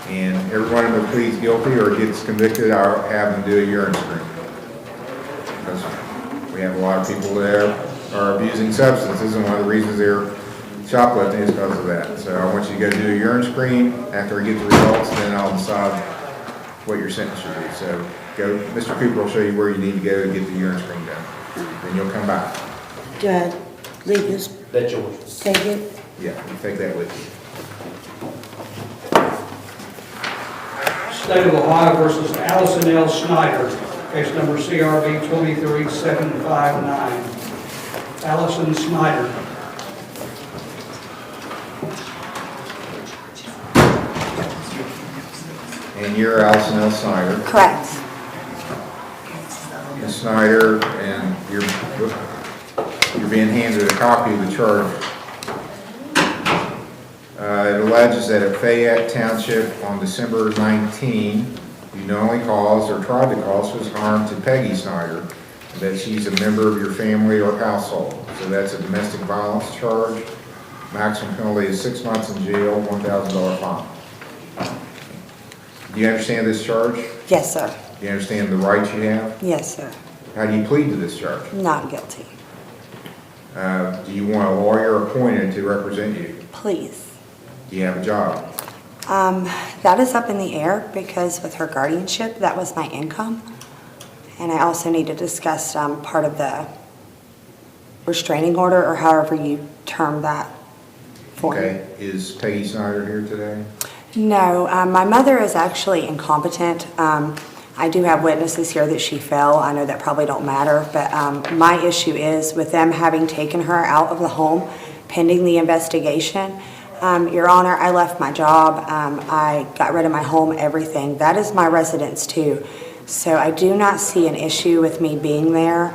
And every one of them pleads guilty or gets convicted, I'll have them do a urine screen. Because we have a lot of people that are abusing substances, and one of the reasons they're shoplifting is because of that. So I want you to go do a urine screen. After I get the results, then I'll decide what your sentence should be. So go, Mr. Cooper will show you where you need to go to get the urine screen done. Then you'll come back. Do I leave this? That's yours. Take it? Yeah, you take that with you. State of Ohio versus Allison L. Snyder, case number CRB 23759. Allison Snyder. And you're Allison L. Snyder. Correct. Ms. Snyder, and you're being handed a copy of the charge. It alleges that at Fayette Township on December 19, you knowingly caused or tried to cause physical harm to Peggy Snyder, and that she's a member of your family or household. So that's a domestic violence charge. Maximum penalty is 6 months in jail, $1,000 fine. Do you understand this charge? Yes, sir. Do you understand the rights you have? Yes, sir. How do you plead to this charge? Not guilty. Do you want a lawyer appointed to represent you? Please. Do you have a job? That is up in the air because with her guardianship, that was my income. And I also need to discuss part of the restraining order, or however you term that for me. Okay, is Peggy Snyder here today? No, my mother is actually incompetent. I do have witnesses here that she fell. I know that probably don't matter, but my issue is with them having taken her out of the home pending the investigation. Your Honor, I left my job. I got rid of my home, everything. That is my residence too. So I do not see an issue with me being there.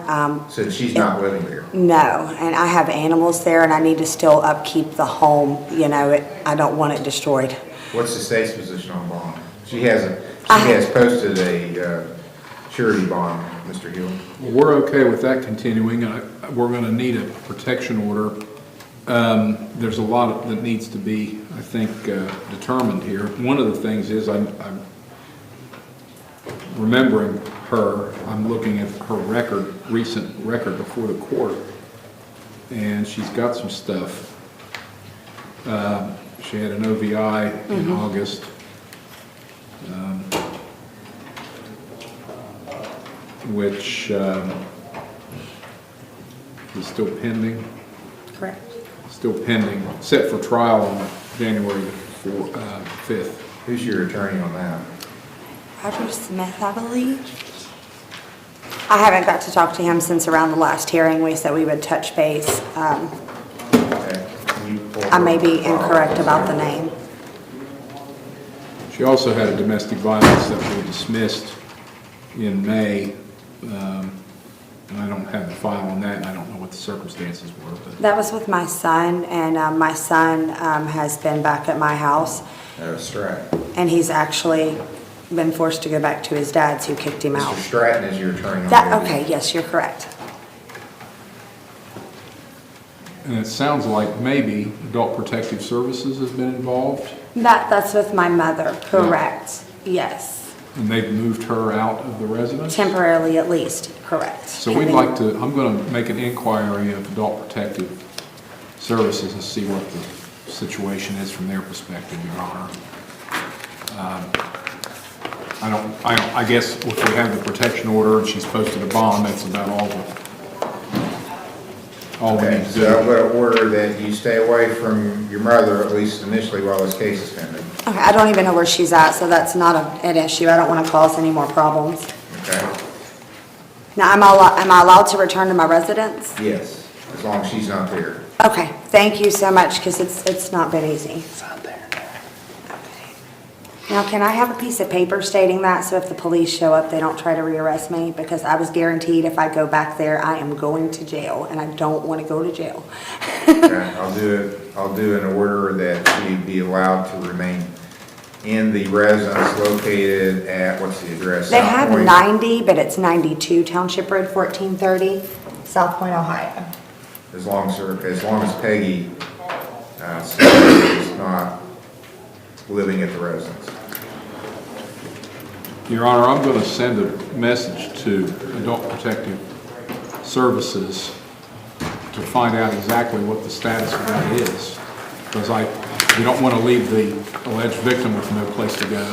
So she's not living there? No, and I have animals there and I need to still upkeep the home. You know, I don't want it destroyed. What's the state's position on bond? She has posted a surety bond, Mr. Hill. Well, we're okay with that continuing. We're going to need a protection order. There's a lot that needs to be, I think, determined here. One of the things is I'm remembering her. I'm looking at her recent record before the court, and she's got some stuff. She had an OVI in August. Which is still pending. Correct. Still pending, set for trial on January 5th. Who's your attorney on that? Roger Smith, I believe. I haven't got to talk to him since around the last hearing. We said we would touch base. Okay. Can you pull I may be her file? incorrect about the name. She also had a domestic violence that we dismissed in May. And I don't have the file on that, and I don't know what the circumstances were. But That was with my son, and my son has been back at my house, Stratton. and he's actually been forced to go back to his dad's who kicked him out. Mr. Stratton is your attorney on That, that. okay, yes, you're correct. And it sounds like maybe Adult Protective Services has been involved, That's with my mother, correct, yes. and they've moved her out of the residence. Temporarily at least, correct. So we'd like to, I'm going to make an inquiry of Adult Protective Services and see what the situation is from their perspective, Your Honor. I guess if we have the protection order and she's posted a bond, that's about all we Okay, need to so do. I'm going to order that you stay away from your mother, at least initially, while this case is pending. Okay, I don't even know where she's at, so that's not an issue. I don't want to cause any more problems. Okay? Now, am I allowed to return to my residence? Yes, as long as she's not there. Okay, thank you so much, because it's not been easy. It's not there. Okay. Now, can I have a piece of paper stating that, so if the police show up, they don't try to rearrest me? Because I was guaranteed if I go back there, I am going to jail, and I don't want to go to jail. Okay, I'll do an order that she be allowed to remain in the residence located at, what's the address? They South have Point? 90, but it's 92 Township Road, 1430, South Point, Ohio. As long as Peggy is not living at the residence. Your Honor, I'm going to send a message to Adult Protective Services to find out exactly what the status of that is, because we don't want to leave the alleged victim with no place to go.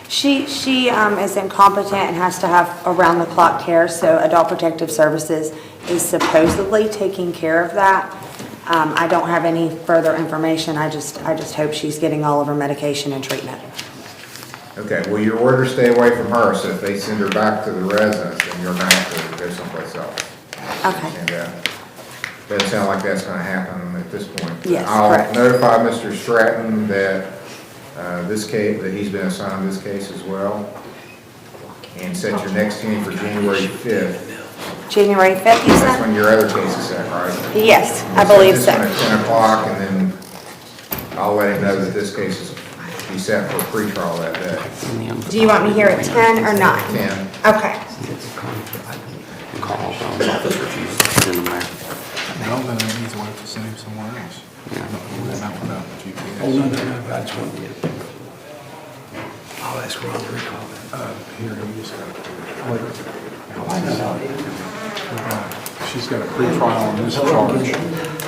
She is incompetent and has to have around-the-clock care, so Adult Protective Services is supposedly taking care of that. I don't have any further information. I just hope she's getting all of her medication and treatment. Okay, well, your orders stay away from her, so if they send her back to the residence, then you're gonna have to go someplace else. Okay. And, doesn't sound like that's gonna happen at this point. Yes, I'll correct. notify Mr. Stratton that, this case, that he's been assigned this case as well. And set your next hearing for January 5th. January 5th, you That's said? when your other case is set, right? Yes, I believe This so. one at 10 o'clock, and then I'll let him know that this case is be set for pretrial that day. Do you want me here at 10 or 9? 10. Okay. Call Don's office, refuse to send them there. Well, then it needs to wait to send him somewhere else. Not without the GPS. Oh, no, that's one, yeah. I'll ask Ron to recall that. Here, you just got I she's got a pretrial on this charge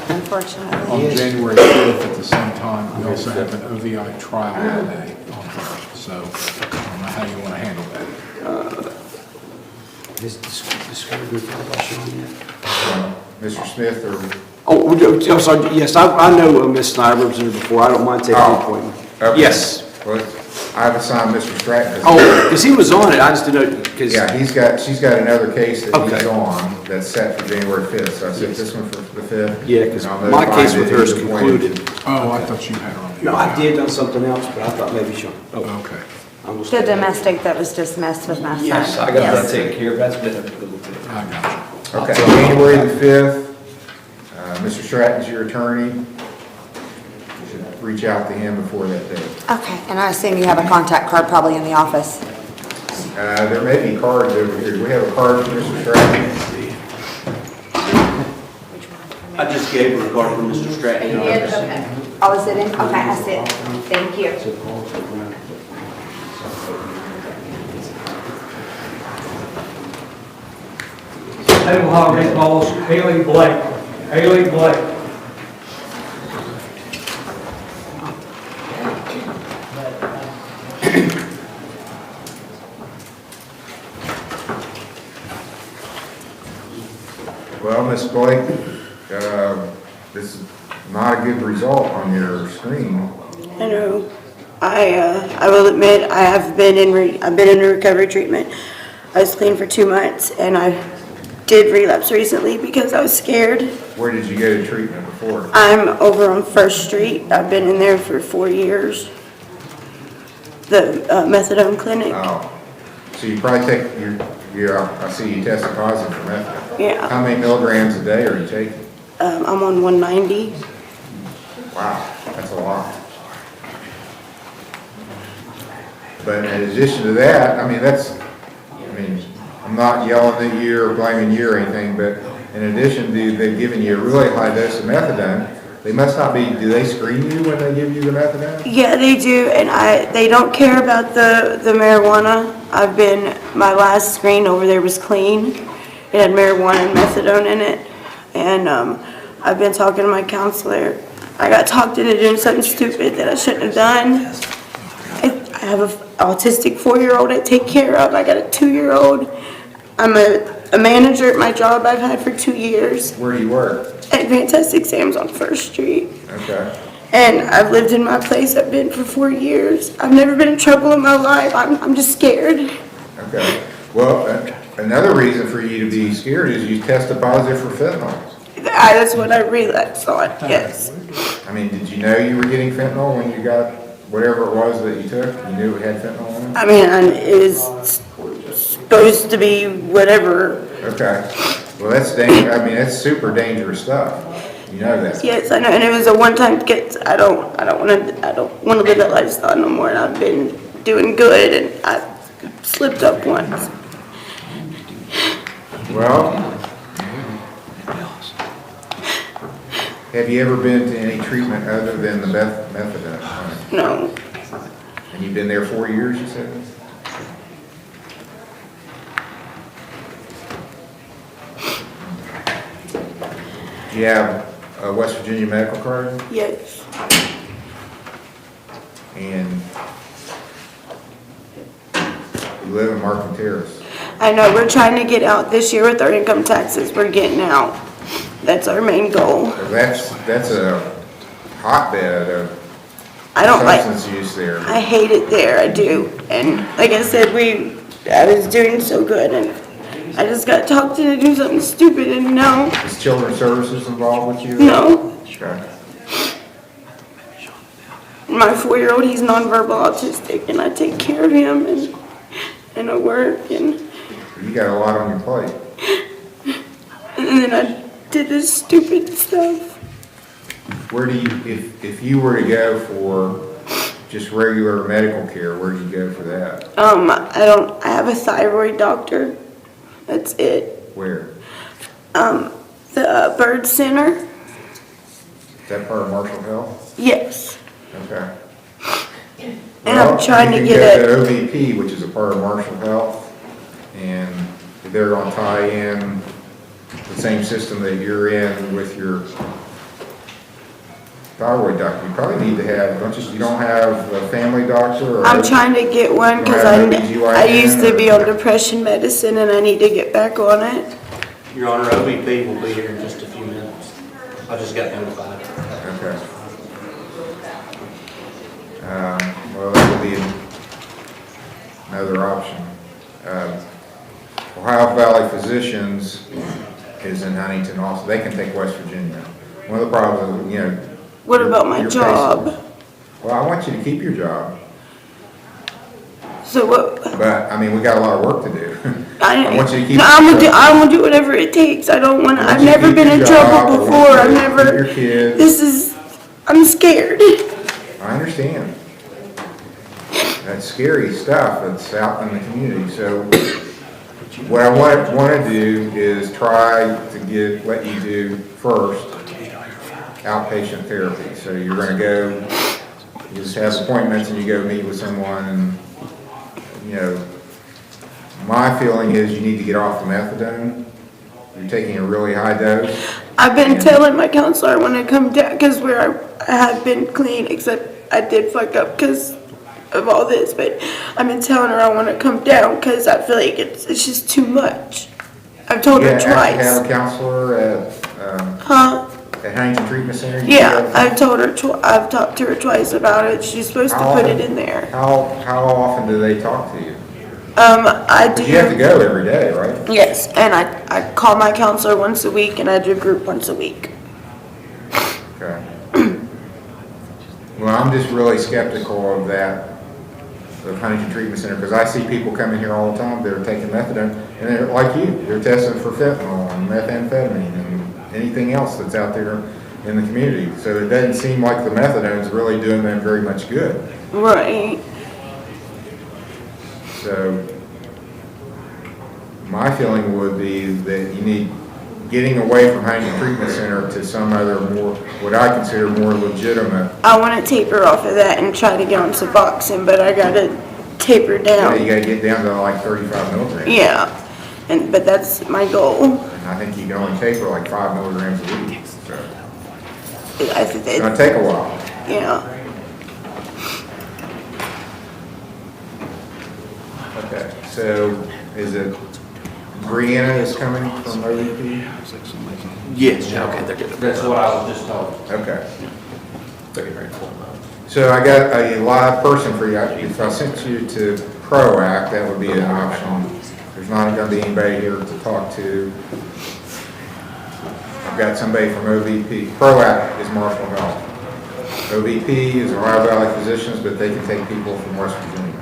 Unfortunately. on January 5th. At the same time, we also have an OVI trial that day on her. So I don't know how you want to handle that. Is discovery group about Sean yet? Mr. Smith or? Oh, I'm sorry, yes, I know Ms. Snyder was in here before, I don't mind taking the appointment. Okay. Yes. Well, I've assigned Mr. Stratton. Oh, because he was on it, I just didn't know, because. Yeah, she's got another case that he's Okay. on that's set for January 5th. So I said this one for the 5th. Yeah, because and I'll my notify case that with her is he's appointed. concluded. Oh, I thought you had her on the. No, I did on something else, but I thought maybe Sean. Oh, okay. I'm gonna The stay. domestic that was dismissed with my son. Yes, I got that taken care of, that's been a little bit. I got you. Okay, January the 5th. Mr. Stratton's your attorney. You should reach out to him before that date. Okay, and I assume you have a contact card probably in the office. There may be cards over here. Do we have a card for Mr. Stratton? I just gave her a card from Mr. Stratton. You did? Okay. Oh, is it in? Okay, I see it. Thank you. Table hogging calls Haley Blake. Haley Blake. Well, Ms. Blake, this is not a good result on your screen. I know. I will admit, I've been in recovery treatment. I was clean for 2 months, and I did relapse recently because I was scared. Where did you go to treatment before? I'm over on First Street. I've been in there for 4 years. The methadone clinic. Oh, so you probably take I see you tested positive for methadone. Yeah. How many milligrams a day are you taking? I'm on 190. Wow, that's a lot. But in addition to that, I'm not yelling at you or blaming you or anything, but in addition to they've given you a really high dose of methadone, they must not be, do they screen you when they give you the methadone? Yeah, they do, and they don't care about the marijuana. My last screen over there was clean. It had marijuana and methadone in it, and I've been talking to my counselor. I got talked into doing something stupid that I shouldn't have done. I have an autistic 4-year-old I take care of. I got a 2-year-old. I'm a manager at my job I've had for 2 years. Where do you work? At Fantastic Sam's on First Street. Okay. And I've lived in my place. I've been for 4 years. I've never been in trouble in my life. I'm just scared. Okay. Well, another reason for you to be scared is you tested positive for fentanyl. That's what I relapsed on, yes. Did you know you were getting fentanyl when you got whatever it was that you took, you knew it had fentanyl in it? I mean, it was supposed to be whatever. Okay. Well, that's dangerous. I mean, that's super dangerous stuff. You know that. Yes, I know, and it was a one-time get. I don't want to live that lifestyle no more. And I've been doing good, and I slipped up once. Well, have you ever been to any treatment other than the methadone? No. And you've been there 4 years, you said? Do you have a West Virginia medical card? Yes. And you live in Markham Terrace? I know. We're trying to get out this year with our income taxes. We're getting out. That's our main goal. That's a hotbed of I don't like. substance use there. I hate it there. I do. And like I said, I was doing so good, and I just got talked into doing something stupid, and no. Is Children's Services involved with you? No. Okay. My 4-year-old, he's nonverbal autistic, and I take care of him, and I work, and You got a lot on your plate. then I did this stupid stuff. Where do you, if you were to go for just regular medical care, where do you go for that? I have a thyroid doctor. That's it. Where? The Bird Center. Is that part of Marshall Health? Yes. Okay. And I'm trying to You get can go to OVP, which is a part of Marshall Health, and they're gonna tie in the same system that you're in with your thyroid doctor. You probably need to have, you don't have a family doctor or? I'm trying to get one because I used to be on depression medicine, and I need to get back on it. Your Honor, OVP will be here in just a few minutes. I just got notified. Okay. Well, that would be another option. Ohio Valley Physicians is in Huntington also. They can take West Virginia. One of the problems, What about my job? Well, I want you to keep your job. So what? But, we got a lot of work to do. I want you to keep no, your job. I'm gonna do whatever it takes. I don't want to. I've never keep been your in job. trouble I want before. you to I've keep never. your kids. I'm scared. I understand. That's scary stuff that's out in the community. So what I want to do is try to let you do first outpatient therapy. So you're going to go, you just have appointments and you go meet with someone, and my feeling is you need to get off the methadone. You're taking a really high dose. I've been telling my counselor I want to come down because where I have been clean, except I did fuck up because of all this. But I've been telling her I want to come down because I feel like it's just too much. I've told her twice. You have a counselor at Huntington Treatment Center? Yeah, I've told her. I've talked to her twice about it. She's supposed to put it in there. How often do they talk to you? I do. You have to go every day, right? Yes, and I call my counselor once a week, and I do group once a week. Okay. Well, I'm just really skeptical of that, of Huntington Treatment Center, because I see people coming here all the time that are taking methadone, and they're like you, they're testing for fentanyl and methamphetamine and anything else that's out there in the community. So it doesn't seem like the methadone's really doing them very much good. Right. So my feeling would be that you need getting away from Huntington Treatment Center to some other more, what I consider more legitimate. I want to taper off of that and try to get on Suboxone, but I got to taper Yeah, down. you gotta get down to like 35 milligrams. Yeah, but that's my goal. And I think you can only taper like 5 milligrams a week, so it's It's gonna take a while. Yeah. Okay, so is it Brianna is coming from OVP? Yes, okay, they're good. That's what I was just told. Okay. So I got a live person for you. If I sent you to PROACT, that would be an option. There's not gonna be anybody here to talk to. I've got somebody from OVP. PROACT is Marshall Health. OVP is Ohio Valley Physicians, but they can take people from West Virginia.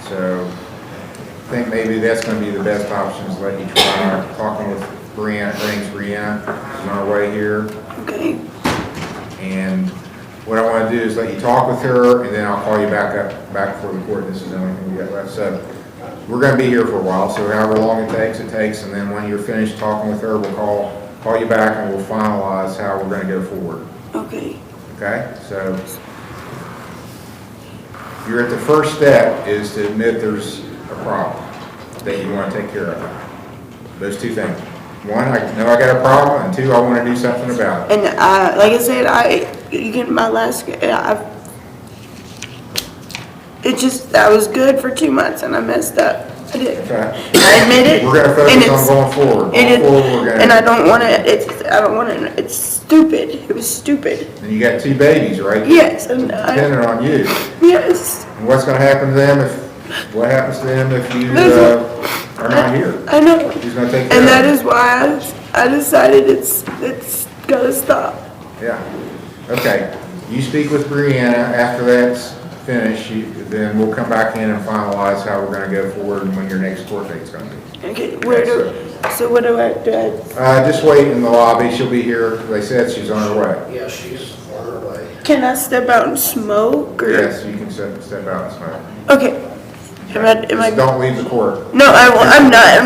So I think maybe that's going to be the best option, is let you try talking with Brianna. Her name's Brianna. She's on her way here. Okay. And what I want to do is let you talk with her, and then I'll call you back before the court. This is the only thing we got left. So we're going to be here for a while, so however long it takes, and then when you're finished talking with her, we'll call you back and we'll finalize how we're going to go forward. Okay. Okay? So you're at the first step is to admit there's a problem that you want to take care of. Those two things. One, I know I got a problem, and two, I want to do something about it. And like I said, you get my last, I was good for 2 months and I messed up. I did. Okay. I admit it. We're going to focus on going forward. And I don't want to, it's stupid. It was stupid. And you got 2 babies, right? Yes. And Depending on you. yes. And what's going to happen to them what happens to them if you are not here? I know. Who's going to take care And of that them? is why I decided it's got to stop. Yeah. Okay. You speak with Brianna. After that's finished, then we'll come back in and finalize how we're going to go forward and when your next court date's going to be. Okay. So what do I do? Just wait in the lobby. She'll be here. They said she's on her way. Yeah, she's on her way. Can I step out and smoke? Or? Yes, you can step out and smoke. Okay. Just don't leave the court. No, I will. I'm not.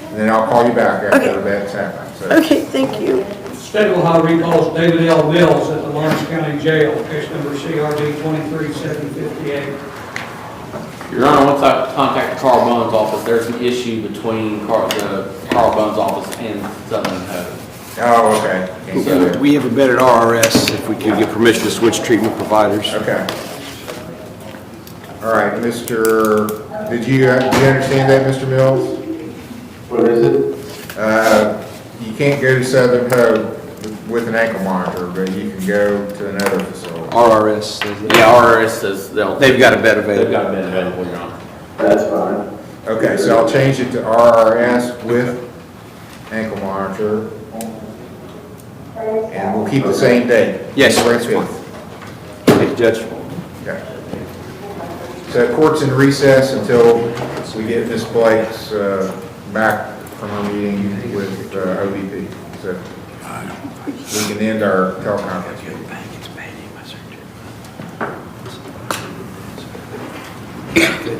And then I'll call you back after that's happened. So. Okay, thank you. State of Ohio recalls David L. Mills at the Lawrence County Jail, case number CRD 23758. Your Honor, once I contact Carl Bone's office, there's an issue between Carl Bone's office and Southern Code. Oh, okay. Can't go there. We have a bid at RRS if we can get permission to switch treatment providers. Okay. All right, did you understand that, Mr. Mills? What is it? You can't go to Southern Code with an ankle monitor, but you can go to another facility. RRS says that. Yeah, RRS says They've got a bed available. They've got a bed available, Your Honor. That's fine. Okay, so I'll change it to RRS with ankle monitor, and we'll keep the same date. Yes, February that's fine. 5th. Thank you, Judge. Okay. So court's in recess until we get Ms. Blake's back from her meeting with OVP. So we can end our teleconference meeting. Good.